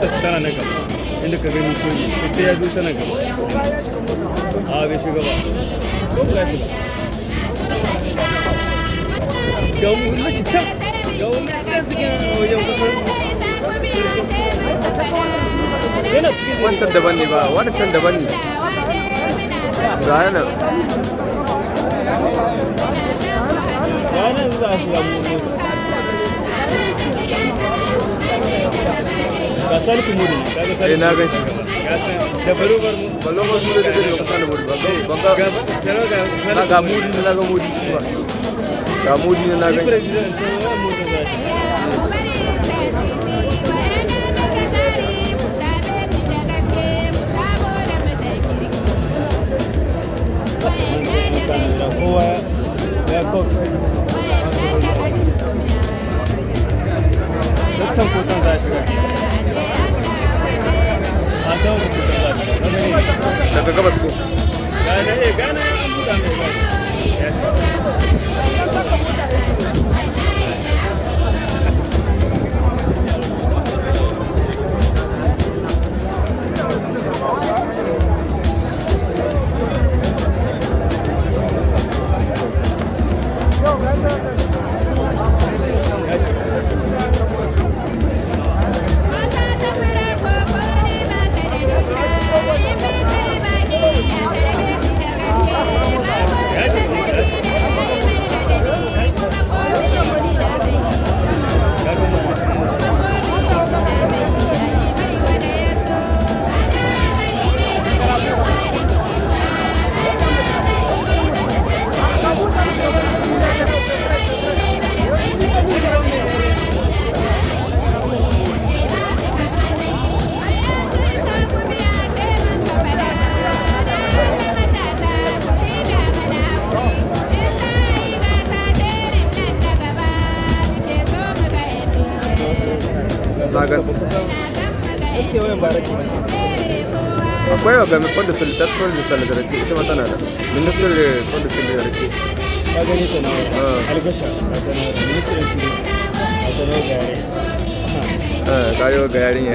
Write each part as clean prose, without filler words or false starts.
motar tana na gaba inda ka gani soji sai ya zo tana gaba a bai shiga ba ko ya shiga ga wani shi can ga wani can cikin wajen kusa yana cikin wancan daban ne ba wancan daban ne ga yana ranar za a shiga mu ga sarki muri kaga sarki na gan shi ya ce da barobar mu ballobar mu da da kasa da muri ban ga muri ne na ga muri ga muri ne na ga president sai wannan motar za ta kowa ya kofi can kotan za shiga a can kotan za shiga daga gabas ko gane an buɗa mai ba akwai wa game kwanda solitattuwar da solidarity ita ma tana da ministry da kwanda solidarity ka gani ta nawa algasha a sanar da ministry a sanar da yare karewa ga yarinya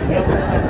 आहे